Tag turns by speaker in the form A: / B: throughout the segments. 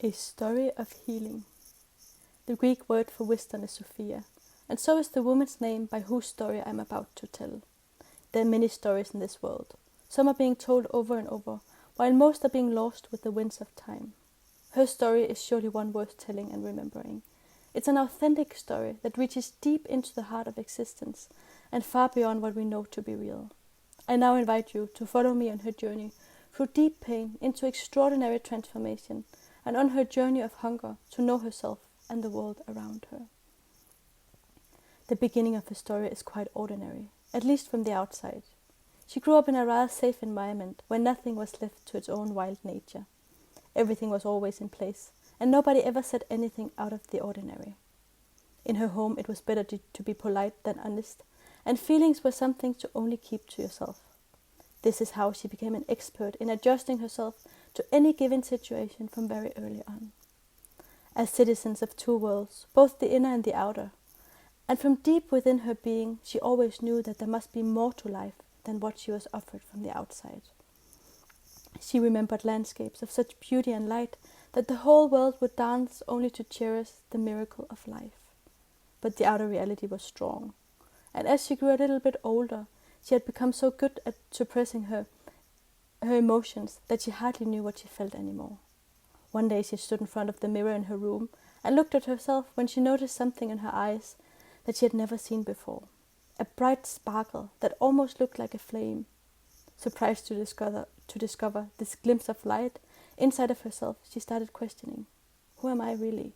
A: A story of healing. The Greek word for wisdom is Sofia, and so is the woman's name by whose story I am about to tell. There are many stories in this world. Some are being told over and over, while most are being lost with the winds of time. Her story is surely one worth telling and remembering. It's an authentic story that reaches deep into the heart of existence and far beyond what we know to be real. I now invite you to follow me on her journey through deep pain into extraordinary transformation, and on her journey of hunger to know herself and the world around her. The beginning of her story is quite ordinary, at least from the outside. She grew up in a rather safe environment where nothing was left to its own wild nature. Everything was always in place, and nobody ever said anything out of the ordinary. In her home it was better to be polite than honest, and feelings were something to only keep to yourself. This is how she became an expert in adjusting herself to any given situation from very early on. As citizens of two worlds, both the inner and the outer, and from deep within her being, she always knew that there must be more to life than what she was offered from the outside. She remembered landscapes of such beauty and light that the whole world would dance only to cherish the miracle of life. But the outer reality was strong, and as she grew a little bit older, she had become so good at suppressing her emotions that she hardly knew what she felt anymore. One day she stood in front of the mirror in her room and looked at herself when she noticed something in her eyes that she had never seen before. A bright sparkle that almost looked like a flame. Surprised to discover this glimpse of light inside of herself, she started questioning, who am I really?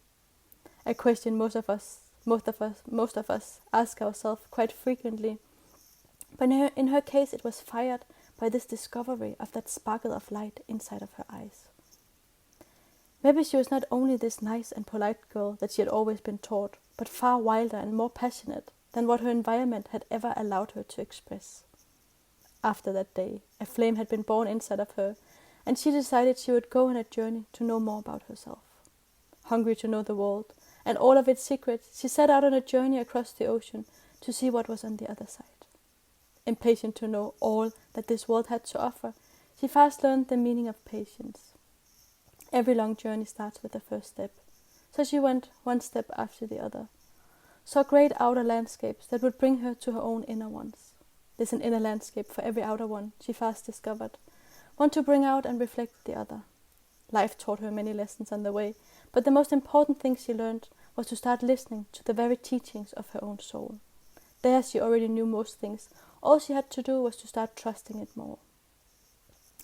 A: A question most of us ask ourselves quite frequently. But in her case, it was fired by this discovery of that sparkle of light inside of her eyes. Maybe she was not only this nice and polite girl that she had always been taught, but far wilder and more passionate than what her environment had ever allowed her to express. After that day, a flame had been born inside of her, and she decided she would go on a journey to know more about herself. Hungry to know the world and all of its secrets, she set out on a journey across the ocean to see what was on the other side. Impatient to know all that this world had to offer, she fast learned the meaning of patience. Every long journey starts with the first step, so she went one step after the other, saw great outer landscapes that would bring her to her own inner ones. There's an inner landscape for every outer one, she fast discovered, one to bring out and reflect the other. Life taught her many lessons on the way, but the most important thing she learned was to start listening to the very teachings of her own soul. There she already knew most things. All she had to do was to start trusting it more.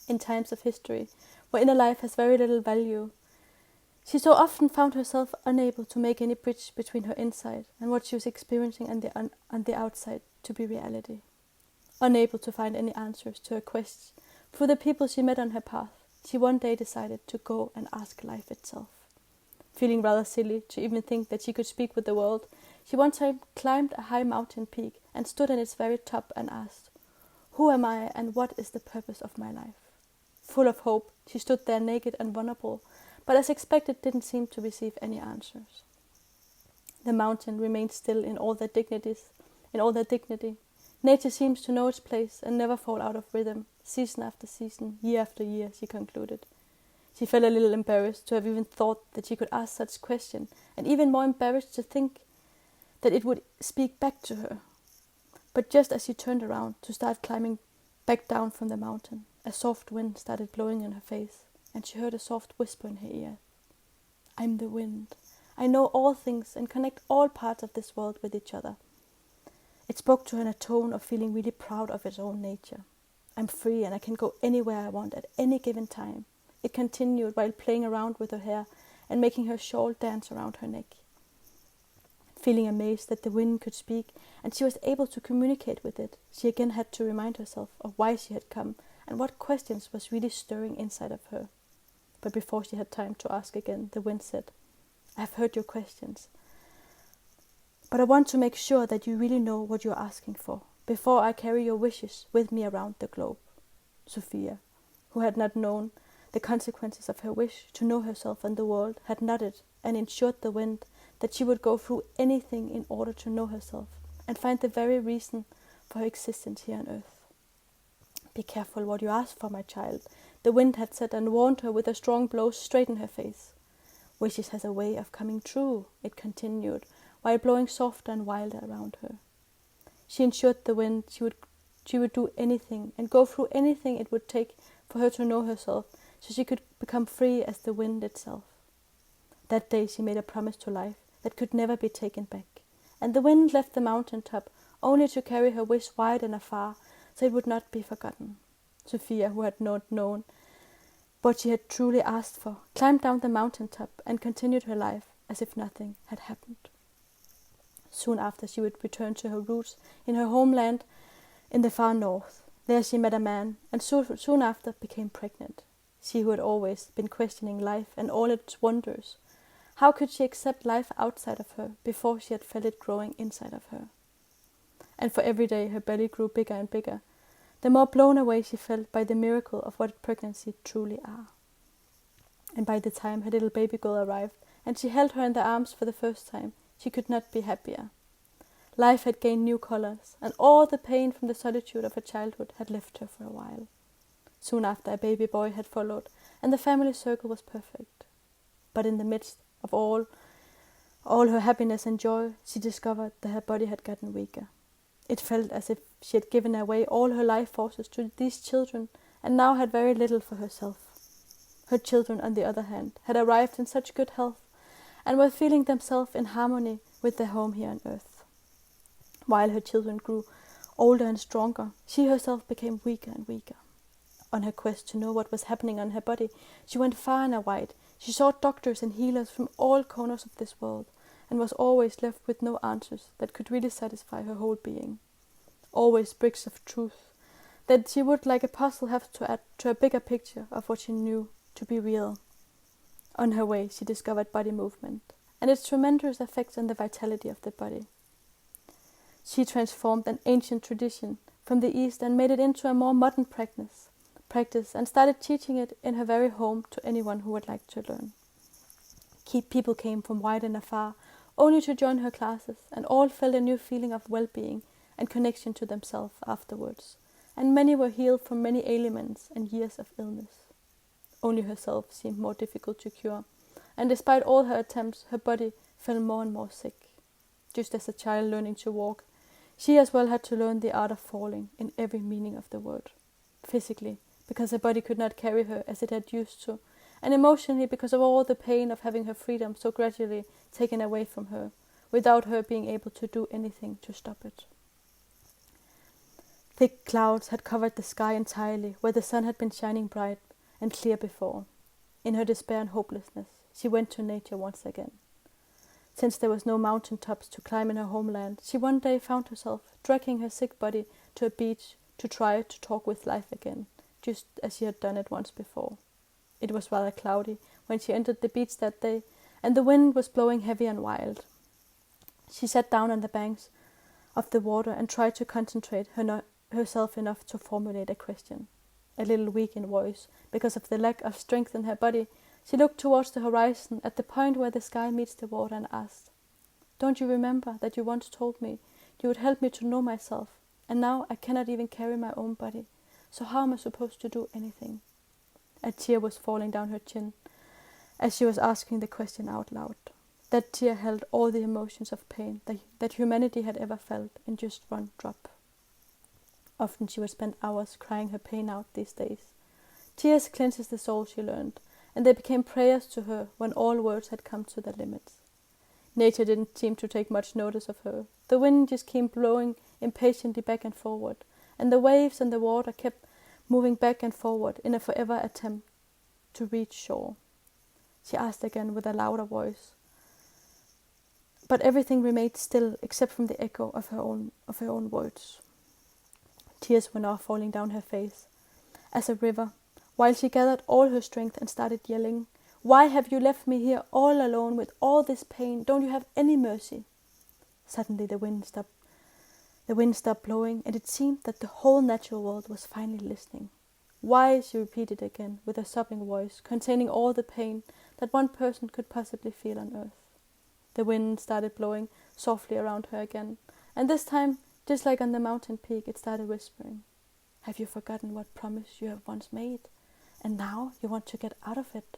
A: In times of history, where inner life has very little value, she so often found herself unable to make any bridge between her inside and what she was experiencing on the outside to be reality. Unable to find any answers to her questions through the people she met on her path, she one day decided to go and ask life itself. Feeling rather silly to even think that she could speak with the world, she one time climbed a high mountain peak and stood on its very top and asked, "Who am I and what is the purpose of my life?" Full of hope, she stood there naked and vulnerable, but as expected didn't seem to receive any answers. The mountain remained still in all their dignity. Nature seems to know its place and never fall out of rhythm, season after season, year after year, she concluded. She felt a little embarrassed to have even thought that she could ask such question, and even more embarrassed to think that it would speak back to her. But just as she turned around to start climbing back down from the mountain, a soft wind started blowing in her face, and she heard a soft whisper in her ear. "I'm the wind. I know all things and connect all parts of this world with each other." It spoke to her in a tone of feeling really proud of its own nature. "I'm free and I can go anywhere I want at any given time," it continued while playing around with her hair and making her shawl dance around her neck. Feeling amazed that the wind could speak and she was able to communicate with it, she again had to remind herself of why she had come and what questions was really stirring inside of her. But before she had time to ask again, the wind said, "I've heard your questions, but I want to make sure that you really know what you're asking for before I carry your wishes with me around the globe." Sofia, who had not known the consequences of her wish to know herself and the world, had nodded and ensured the wind that she would go through anything in order to know herself and find the very reason for her existence here on earth. "Be careful what you ask for, my child," the wind had said, and warned her with a strong blow straight in her face. Wishes has a way of coming true, it continued, while blowing softer and wilder around her. She ensured the wind she would do anything and go through anything it would take for her to know herself, so she could become free as the wind itself. That day she made a promise to life that could never be taken back, and the wind left the mountain top only to carry her wish wide and afar, so it would not be forgotten. Sofia, who had not known what she had truly asked for, climbed down the mountain top and continued her life as if nothing had happened. Soon after she would return to her roots in her homeland in the far north. There she met a man, and soon after became pregnant. She who had always been questioning life and all its wonders. How could she accept life outside of her before she had felt it growing inside of her? And for every day her belly grew bigger and bigger, the more blown away she felt by the miracle of what pregnancy truly are. And by the time her little baby girl arrived, and she held her in their arms for the first time, she could not be happier. Life had gained new colors, and all the pain from the solitude of her childhood had left her for a while. Soon after, a baby boy had followed, and the family circle was perfect. But in the midst of all her happiness and joy, she discovered that her body had gotten weaker. It felt as if she had given away all her life forces to these children, and now had very little for herself. Her children, on the other hand, had arrived in such good health, and were feeling themselves in harmony with their home here on earth. While her children grew older and stronger, she herself became weaker and weaker. On her quest to know what was happening on her body, she went far and wide. She sought doctors and healers from all corners of this world, and was always left with no answers that could really satisfy her whole being. Always bricks of truth that she would, like a puzzle, have to add to a bigger picture of what she knew to be real. On her way, she discovered body movement and its tremendous effects on the vitality of the body. She transformed an ancient tradition from the East and made it into a more modern practice, and started teaching it in her very home to anyone who would like to learn. People came from wide and afar only to join her classes, and all felt a new feeling of well-being and connection to themselves afterwards, and many were healed from many ailments and years of illness. Only herself seemed more difficult to cure, and despite all her attempts, her body fell more and more sick. Just as a child learning to walk, she as well had to learn the art of falling in every meaning of the word. Physically, because her body could not carry her as it had used to, and emotionally because of all the pain of having her freedom so gradually taken away from her, without her being able to do anything to stop it. Thick clouds had covered the sky entirely, where the sun had been shining bright and clear before. In her despair and hopelessness, she went to nature once again. Since there was no mountain tops to climb in her homeland, she one day found herself dragging her sick body to a beach to try to talk with life again, just as she had done it once before. It was rather cloudy when she entered the beach that day, and the wind was blowing heavy and wild. She sat down on the banks of the water and tried to concentrate herself enough to formulate a question. A little weak in voice, because of the lack of strength in her body, she looked towards the horizon at the point where the sky meets the water and asked, "Don't you remember that you once told me you would help me to know myself, and now I cannot even carry my own body, so how am I supposed to do anything?" A tear was falling down her chin as she was asking the question out loud. That tear held all the emotions of pain that humanity had ever felt in just one drop. Often she would spend hours crying her pain out these days. Tears cleanses the soul, she learned, and they became prayers to her when all words had come to their limits. Nature didn't seem to take much notice of her. The wind just came blowing impatiently back and forward, and the waves and the water kept moving back and forward in a forever attempt to reach shore. She asked again with a louder voice, but everything remained still except from the echo of her own words. Tears were now falling down her face as a river, while she gathered all her strength and started yelling, "Why have you left me here all alone with all this pain? Don't you have any mercy?" Suddenly the wind stopped blowing, and it seemed that the whole natural world was finally listening. "Why?" she repeated again, with a sobbing voice, containing all the pain that one person could possibly feel on earth. The wind started blowing softly around her again, and this time, just like on the mountain peak, it started whispering, "Have you forgotten what promise you have once made? And now you want to get out of it?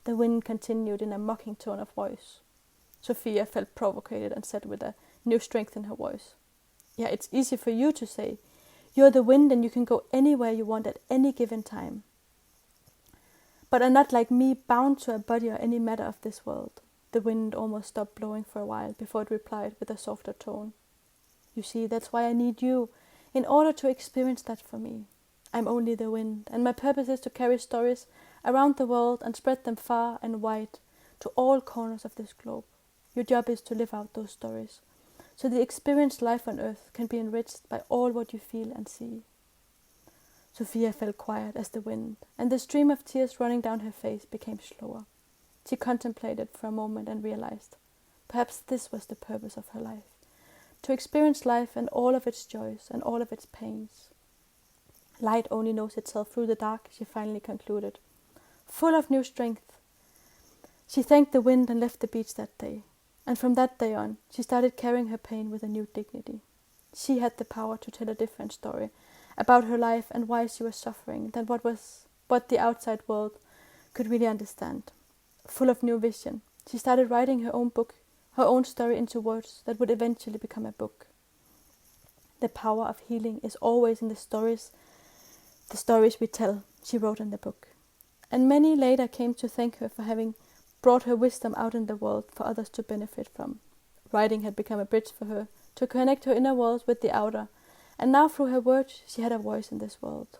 A: The wind continued in a mocking tone of voice. Sofia felt provoked and said with a new strength in her voice, "Yeah, it's easy for you to say. You're the wind and you can go anywhere you want at any given time. But are not like me bound to a body or any matter of this world." The wind almost stopped blowing for a while before it replied with a softer tone, "You see, that's why I need you, in order to experience that for me. I'm only the wind, and my purpose is to carry stories around the world and spread them far and wide to all corners of this globe. Your job is to live out those stories, so the experienced life on earth can be enriched by all what you feel and see." Sofia fell quiet as the wind, and the stream of tears running down her face became slower. She contemplated for a moment and realized, perhaps this was the purpose of her life, to experience life and all of its joys and all of its pains. Light only knows itself through the dark, she finally concluded. Full of new strength, she thanked the wind and left the beach that day. And from that day on, she started carrying her pain with a new dignity. She had the power to tell a different story about her life and why she was suffering than what the outside world could really understand. Full of new vision, she started writing her own book, her own story into words that would eventually become a book. The power of healing is always in the stories we tell, she wrote in the book. And many later came to thank her for having brought her wisdom out in the world for others to benefit from. Writing had become a bridge for her to connect her inner world with the outer, and now through her words she had a voice in this world.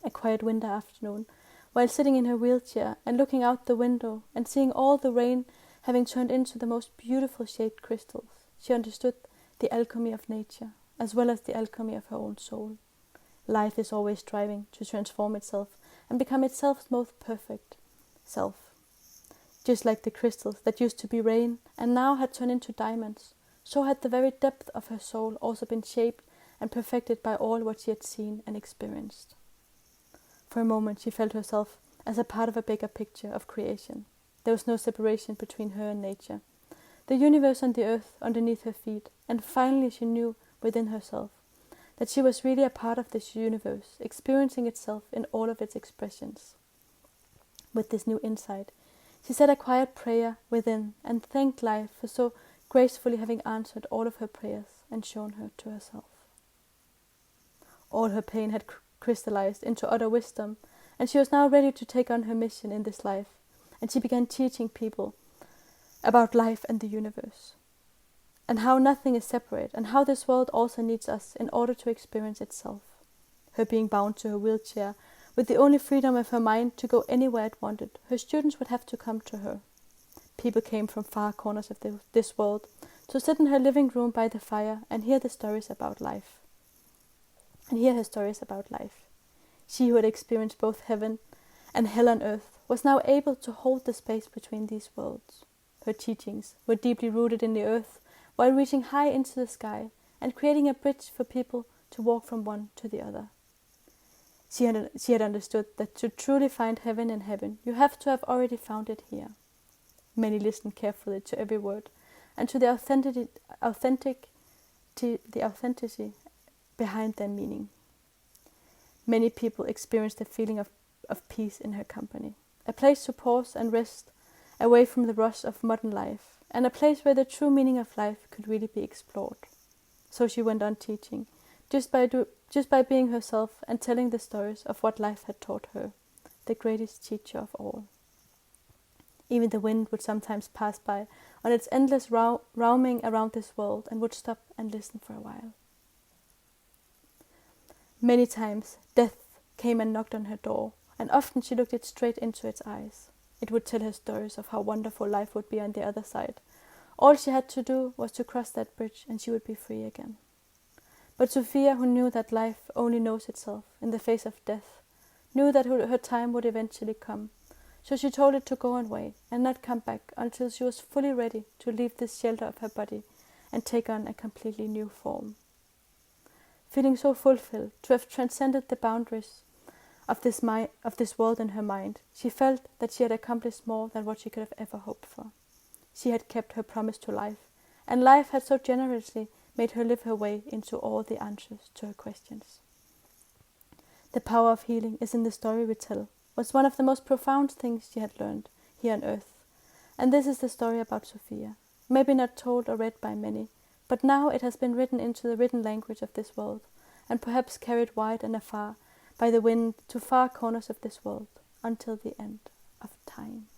A: A quiet winter afternoon, while sitting in her wheelchair and looking out the window and seeing all the rain having turned into the most beautiful shaped crystals, she understood the alchemy of nature as well as the alchemy of her own soul. Life is always striving to transform itself and become itself's most perfect self. Just like the crystals that used to be rain and now had turned into diamonds, so had the very depth of her soul also been shaped and perfected by all what she had seen and experienced. For a moment she felt herself as a part of a bigger picture of creation. There was no separation between her and nature, the universe and the earth underneath her feet, and finally she knew within herself that she was really a part of this universe, experiencing itself in all of its expressions. With this new insight, she said a quiet prayer within and thanked life for so gracefully having answered all of her prayers and shown her to herself. All her pain had crystallized into utter wisdom, and she was now ready to take on her mission in this life, and she began teaching people about life and the universe, and how nothing is separate, and how this world also needs us in order to experience itself. Her being bound to her wheelchair, with the only freedom of her mind to go anywhere it wanted, her students would have to come to her. People came from far corners of this world to sit in her living room by the fire and hear the stories about life. And hear her stories about life. She who had experienced both heaven and hell on earth was now able to hold the space between these worlds. Her teachings were deeply rooted in the earth, while reaching high into the sky and creating a bridge for people to walk from one to the other. She had understood that to truly find heaven in heaven, you have to have already found it here. Many listened carefully to every word and to the authenticity behind their meaning. Many people experienced a feeling of peace in her company, a place to pause and rest away from the rush of modern life, and a place where the true meaning of life could really be explored. So she went on teaching, just by being herself and telling the stories of what life had taught her, the greatest teacher of all. Even the wind would sometimes pass by on its endless roaming around this world and would stop and listen for a while. Many times death came and knocked on her door, and often she looked it straight into its eyes. It would tell her stories of how wonderful life would be on the other side. All she had to do was to cross that bridge and she would be free again. But Sofia, who knew that life only knows itself in the face of death, knew that her time would eventually come. So she told it to go away and not come back until she was fully ready to leave this shelter of her body and take on a completely new form. Feeling so fulfilled to have transcended the boundaries of this world in her mind, she felt that she had accomplished more than what she could have ever hoped for. She had kept her promise to life, and life had so generously made her live her way into all the answers to her questions. The power of healing is in the story we tell, was one of the most profound things she had learned here on earth. And this is the story about Sofia. Maybe not told or read by many, but now it has been written into the written language of this world, and perhaps carried wide and afar by the wind to far corners of this world, until the end of time.